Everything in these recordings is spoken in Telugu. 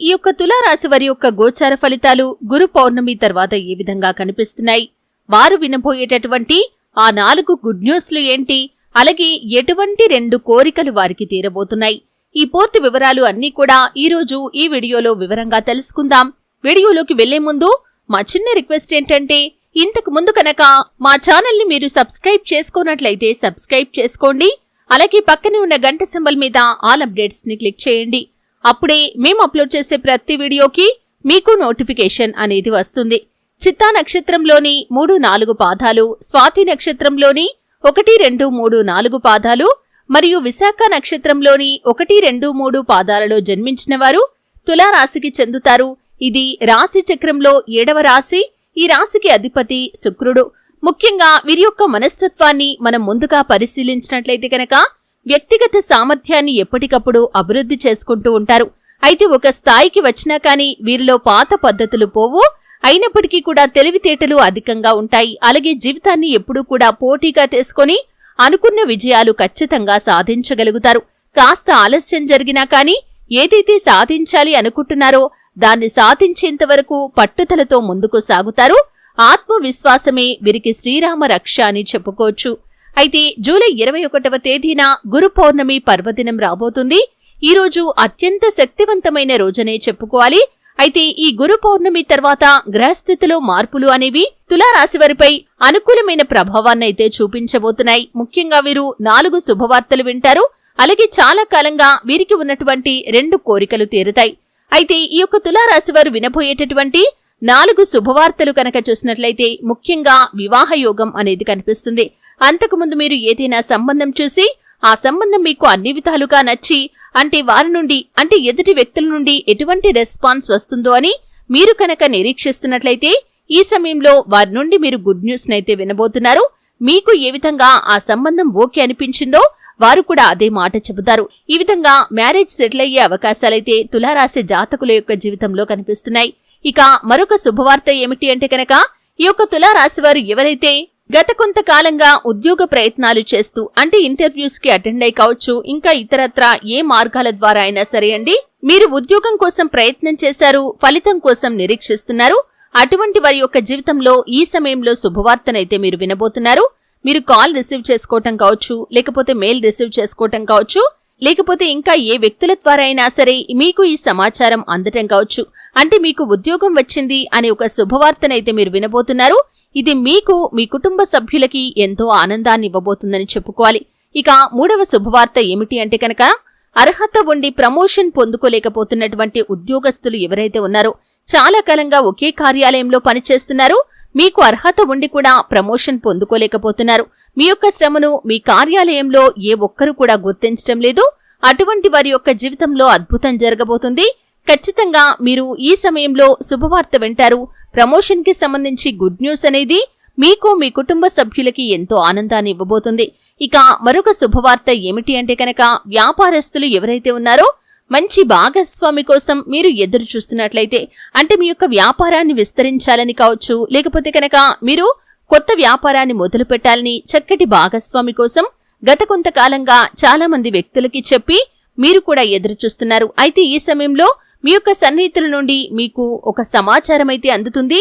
ఈ యొక్క తులారాశి వారి యొక్క గోచార ఫలితాలు గురు పౌర్ణమి తర్వాత ఏ విధంగా కనిపిస్తున్నాయి, వారు వినబోయేటటువంటి ఆ 4 గుడ్ న్యూస్లు ఏంటి, అలాగే ఎటువంటి 2 కోరికలు వారికి తీరబోతున్నాయి, ఈ పూర్తి వివరాలు అన్నీ కూడా ఈరోజు ఈ వీడియోలో వివరంగా తెలుసుకుందాం. వీడియోలోకి వెళ్లే ముందు మా చిన్న రిక్వెస్ట్ ఏంటంటే, ఇంతకు ముందు కనుక మా ఛానల్ని మీరు సబ్స్క్రైబ్ చేసుకోనట్లయితే సబ్స్క్రైబ్ చేసుకోండి. అలాగే పక్కనే ఉన్న గంట సింబల్ మీద ఆల్ అప్డేట్స్ ని క్లిక్ చేయండి. అప్పుడే మేము అప్లోడ్ చేసే ప్రతి వీడియోకి మీకు నోటిఫికేషన్ అనేది వస్తుంది. చిత్తా నక్షత్రంలోని 3, 4 పాదాలు, స్వాతి నక్షత్రంలోని 1, 2, 3, 4 పాదాలు మరియు విశాఖ నక్షత్రంలోని 1, 2, 3 పాదాలలో జన్మించిన వారు తులారాశికి చెందుతారు. ఇది రాశి చక్రంలో 7వ రాశి. ఈ రాశికి అధిపతి శుక్రుడు. ముఖ్యంగా వీరి యొక్క మనస్తత్వాన్ని మనం ముందుగా పరిశీలించినట్లయితే కనుక వ్యక్తిగత సామర్థ్యాన్ని ఎప్పటికప్పుడు అభివృద్ధి చేసుకుంటూ ఉంటారు. అయితే ఒక స్థాయికి వచ్చినా కానీ వీరిలో పాత పద్ధతులు పోవు. అయినప్పటికీ కూడా తెలివితేటలు అధికంగా ఉంటాయి. అలాగే జీవితాన్ని ఎప్పుడూ కూడా పోటీగా తీసుకొని అనుకున్న విజయాలు ఖచ్చితంగా సాధించగలుగుతారు. కాస్త ఆలస్యం జరిగినా కానీ ఏదైతే సాధించాలి అనుకుంటున్నారో దాన్ని సాధించేంత వరకు పట్టుదలతో ముందుకు సాగుతారు. ఆత్మవిశ్వాసమే వీరికి శ్రీరామ రక్ష అని చెప్పుకోవచ్చు. అయితే జూలై 21వ తేదీన గురు పౌర్ణమి పర్వదినం రాబోతుంది. ఈ రోజు అత్యంత శక్తివంతమైన రోజనే చెప్పుకోవాలి. అయితే ఈ గురు పౌర్ణమి తర్వాత గ్రహస్థితిలో మార్పులు అనేవి తులారాశి వారిపై అనుకూలమైన ప్రభావాన్నైతే చూపించబోతున్నాయి. ముఖ్యంగా వీరు 4 శుభవార్తలు వింటారు. అలాగే చాలా కాలంగా వీరికి ఉన్నటువంటి 2 కోరికలు తీరుతాయి. అయితే ఈ యొక్క తులారాశి వారు వినబోయేటటువంటి 4 శుభవార్తలు కనుక చూసినట్లయితే ముఖ్యంగా వివాహ యోగం అనేది కనిపిస్తుంది. అంతకుముందు మీరు ఏదైనా సంబంధం చూసి ఆ సంబంధం మీకు అన్ని విధాలుగా నచ్చి వారి నుండి ఎదుటి వ్యక్తుల నుండి ఎటువంటి రెస్పాన్స్ వస్తుందో అని మీరు కనుక నిరీక్షిస్తున్నట్లయితే ఈ సమయంలో వారి నుండి మీరు గుడ్ న్యూస్ నైతే వినబోతున్నారు. మీకు ఏ విధంగా ఆ సంబంధం ఓకే అనిపించిందో వారు కూడా అదే మాట చెబుతారు. ఈ విధంగా మ్యారేజ్ సెటిల్ అయ్యే అవకాశాలైతే తులారాశి జాతకుల యొక్క జీవితంలో కనిపిస్తున్నాయి. ఇక మరొక శుభవార్త ఏమిటి అంటే కనుక ఈ యొక్క తులారాశి వారు ఎవరైతే గత కొంతకాలంగా ఉద్యోగ ప్రయత్నాలు చేస్తూ ఇంటర్వ్యూస్ కి అటెండ్ అయి కావచ్చు, ఇంకా ఇతరత్రా ఏ మార్గాల ద్వారా అయినా సరే మీరు ఉద్యోగం కోసం ప్రయత్నం చేశారు, ఫలితం కోసం నిరీక్షిస్తున్నారు. అటువంటి వారి యొక్క జీవితంలో ఈ సమయంలో శుభవార్తనైతే మీరు వినబోతున్నారు. మీరు కాల్ రిసీవ్ చేసుకోవటం కావచ్చు, లేకపోతే మెయిల్ రిసీవ్ చేసుకోవటం కావచ్చు, లేకపోతే ఇంకా ఏ వ్యక్తుల ద్వారా అయినా సరే మీకు ఈ సమాచారం అందటం కావచ్చు. మీకు ఉద్యోగం వచ్చింది అనే ఒక శుభవార్తనైతే మీరు వినబోతున్నారు. ఇది మీకు మీ కుటుంబ సభ్యులకి ఎంతో ఆనందాన్ని ఇవ్వబోతుందని చెప్పుకోవాలి. ఇక 3వ శుభవార్త ఏమిటి అంటే కనుక అర్హత ఉండి ప్రమోషన్ పొందుకోలేకపోతున్నటువంటి ఉద్యోగస్తులు ఎవరైతే ఉన్నారో, చాలా కాలంగా ఒకే కార్యాలయంలో పనిచేస్తున్నారు, మీకు అర్హత ఉండి కూడా ప్రమోషన్ పొందుకోలేకపోతున్నారు. మీ యొక్క శ్రమను మీ కార్యాలయంలో ఏ ఒక్కరు కూడా గుర్తించడం లేదు. అటువంటి వారి యొక్క జీవితంలో అద్భుతం జరగబోతుంది. ఖచ్చితంగా మీరు ఈ సమయంలో శుభవార్త వింటారు. ప్రమోషన్ కి సంబంధించి గుడ్ న్యూస్ అనేది మీకు మీ కుటుంబ సభ్యులకి ఎంతో ఆనందాన్ని ఇవ్వబోతుంది. ఇక మరొక శుభవార్త ఏమిటి అంటే కనుక వ్యాపారస్తులు ఎవరైతే ఉన్నారో మంచి భాగస్వామి కోసం మీరు ఎదురు చూస్తున్నట్లయితే, మీ యొక్క వ్యాపారాన్ని విస్తరించాలని కావచ్చు, లేకపోతే కనుక మీరు కొత్త వ్యాపారాన్ని మొదలు పెట్టాలని చక్కటి భాగస్వామి కోసం గత కొంతకాలంగా చాలా మంది వ్యక్తులకి చెప్పి మీరు కూడా ఎదురు చూస్తున్నారు. అయితే ఈ సమయంలో మీ యొక్క సన్నిహితుల నుండి మీకు ఒక సమాచారం అయితే అందుతుంది.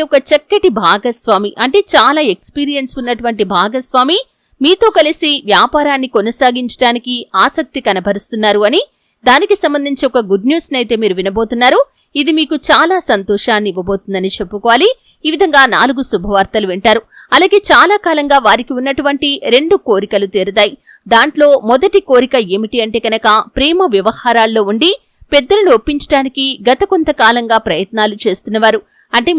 ఒక చక్కటి భాగస్వామి, చాలా ఎక్స్పీరియన్స్ ఉన్నటువంటి భాగస్వామి మీతో కలిసి వ్యాపారాన్ని కొనసాగించడానికి ఆసక్తి కనబరుస్తున్నారు అని, దానికి సంబంధించి ఒక గుడ్ న్యూస్ నైతే మీరు వినబోతున్నారు. ఇది మీకు చాలా సంతోషాన్ని ఇవ్వబోతుందని చెప్పుకోవాలి. ఈ విధంగా 4 శుభవార్తలు వింటారు. అలాగే చాలా కాలంగా వారికి ఉన్నటువంటి 2 కోరికలు తీరుతాయి. దాంట్లో మొదటి కోరిక ఏమిటి అంటే కనుక ప్రేమ వ్యవహారాల్లో ఉండి పెద్దలను ఒప్పించడానికి గత కొంతకాలంగా ప్రయత్నాలు చేస్తున్నవారు,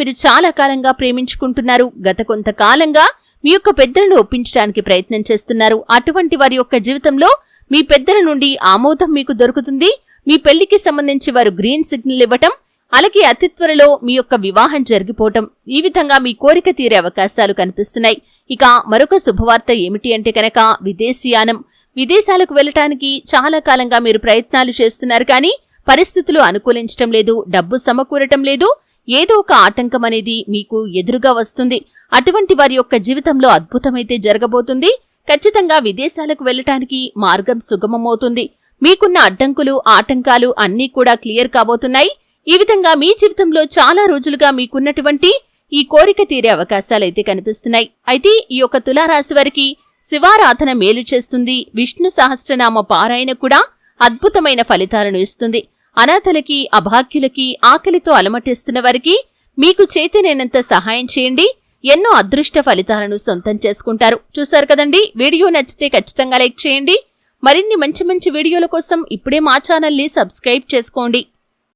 మీరు చాలా కాలంగా ప్రేమించుకుంటున్నారు, గత కొంతకాలంగా మీ యొక్క పెద్దలను ఒప్పించడానికి ప్రయత్నం చేస్తున్నారు. అటువంటి వారి యొక్క జీవితంలో మీ పెద్దల నుండి ఆమోదం మీకు దొరుకుతుంది. మీ పెళ్లికి సంబంధించి వారు గ్రీన్ సిగ్నల్ ఇవ్వటం, అలాగే అతి త్వరలో మీ యొక్క వివాహం జరిగిపోవటం, ఈ విధంగా మీ కోరిక తీరే అవకాశాలు కనిపిస్తున్నాయి. ఇక మరొక శుభవార్త ఏమిటి అంటే కనుక విదేశీయానం. విదేశాలకు వెళ్లటానికి చాలా కాలంగా మీరు ప్రయత్నాలు చేస్తున్నారు, కానీ పరిస్థితులు అనుకూలించటం లేదు, డబ్బు సమకూరటం లేదు, ఏదో ఒక ఆటంకం అనేది మీకు ఎదురుగా వస్తుంది. అటువంటి వారి యొక్క జీవితంలో అద్భుతమైతే జరగబోతుంది. ఖచ్చితంగా విదేశాలకు వెళ్లటానికి మార్గం సుగమమవుతుంది. మీకున్న అడ్డంకులు ఆటంకాలు అన్నీ కూడా క్లియర్ కాబోతున్నాయి. ఈ విధంగా మీ జీవితంలో చాలా రోజులుగా మీకున్నటువంటి ఈ కోరిక తీరే అవకాశాలైతే కనిపిస్తున్నాయి. అయితే ఈ యొక్క తులారాశి వారికి శివారాధన మేలు చేస్తుంది. విష్ణు సహస్రనామ పారాయణ కూడా అద్భుతమైన ఫలితాలను ఇస్తుంది. అనాథలకి, అభాగ్యులకి, ఆకలితో అలమటిస్తున్న వారికి మీకు చేతనైనంత సహాయం చేయండి. ఎన్నో అదృష్ట ఫలితాలను సొంతం చేసుకుంటారు. చూశారు కదండి, వీడియో నచ్చితే ఖచ్చితంగా లైక్ చేయండి. మరిన్ని మంచి మంచి వీడియోల కోసం ఇప్పుడే మా ఛానల్ని సబ్స్క్రైబ్ చేసుకోండి.